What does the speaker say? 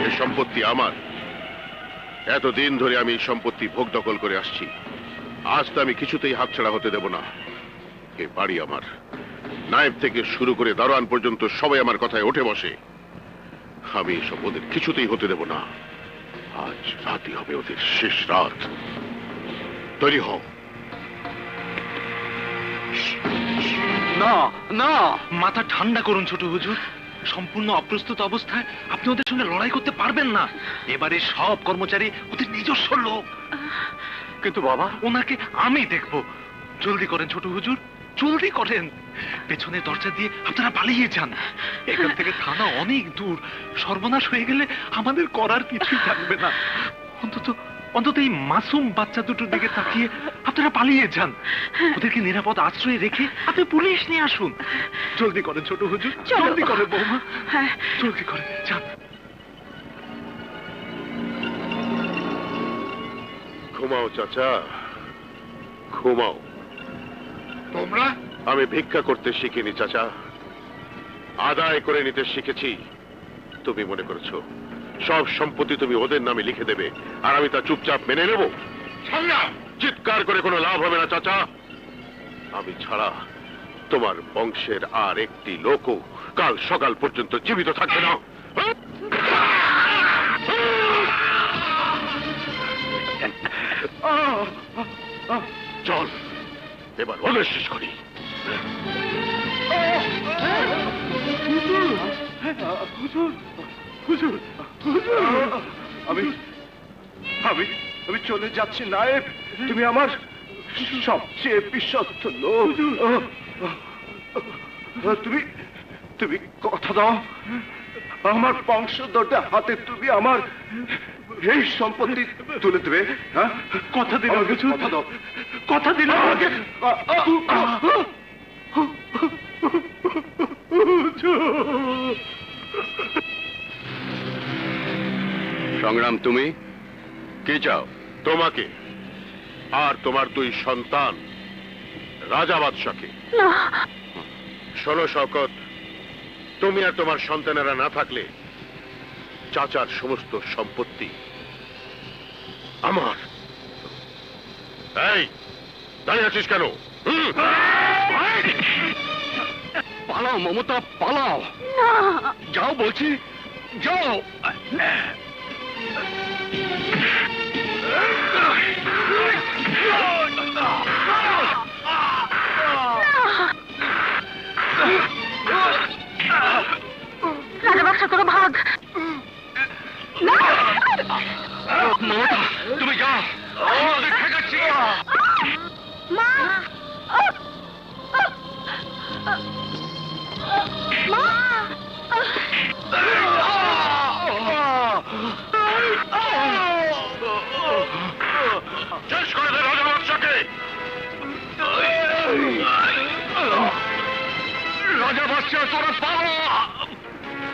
এই সম্পত্তি আমার। এতদিন ধরে আমি এই সম্পত্তি ভোগ দখল করে আসছি। আজ তো আমি কিছুতেই হাতছাড়া হতে দেব না। এ বাড়ি আমার। নায়েব থেকে শুরু করে দারোয়ান পর্যন্ত সবাই আমার কথায় উঠে বসে। আমি এসব ওদের কিছুতেই হতে দেব না। আজ রাতই হবে ওদের শেষ রাত। তৈরি হও। না না, মাথা ঠান্ডা করুন ছোট হুজুর। সম্পূর্ণ অপ্রস্তুত অবস্থায় আপনি ওদের সঙ্গে লড়াই করতে পারবেন না। এবারে সব কর্মচারী ওদের নিজস্ব লোক। কিন্তু বাবা, ওনাকে আমি দেখব। জলদি করেন ছোট হুজুর, জলদি করেন। পেছনের দরজা দিয়ে আপনারা পালিয়ে যান। এখান থেকে থানা অনেক দূর। সর্বনাশ হয়ে গেলে আমাদের করার কিছুই থাকবে না। অন্তত অন্তত এই মাসুম বাচ্চা দুটোর দিকে তাকিয়ে আপনারা পালিয়ে যান। ওদেরকে নিরাপদ আশ্রয়ে রেখে আপনি পুলিশ নিয়ে আসুন। জলদি করেন ছোট হুজুর, জলদি করেন বৌমা, জলদি করেন, যান। ঘুমাও চাচা, ঘুমাও। তোমরা? আমি ভিক্ষা করতে শিখিনি চাচা, আদায় করে নিতে শিখেছি। তুমি মনে করেছো সব সম্পত্তি তুমি ওদের নামে লিখে দেবে আর আমি তা চুপচাপ মেনে নেব? চিৎকার করে কোনো লাভ হবে না চাচা। আমি ছাড়া তোমার বংশের আর একটি লোকও কাল সকাল পর্যন্ত জীবিত থাকবে না। চল এবার ওদের শেষ করি। আমি আমি আমি চলে যাচ্ছি নায়েব। তুমি আমার সবচেয়ে বিশ্বস্ত লোক। তুমি তুমি কথা দাও, আমার বংশধরটা হাতে তুমি আমার এই সম্পত্তি তুলে দেবে। হ্যাঁ, কথা দিন হুজুর, কথা দাও, কথা দিন আমাকে। সংগ্রাম, তুমি কি চাও? তোমাকে আর তোমার দুই সন্তান রাজা বাদশাকে। শোনো শওকত, তুমি আর তোমার সন্তানেরা না থাকলে চাচার সমস্ত সম্পত্তি আমার। এই দাঁড়িয়ে আছিস কেন? পালাও মমতা, পালাও। যাও বলছি, যাও। রাজাবাদশা তোরা ভাগ। মমতা, তুমি যাও, আমাদের ঠেকাচ্ছি। মা, মা, শেষ করে দে রাজা বাদশাকে। রাজা বাদশা, তোরা পারো।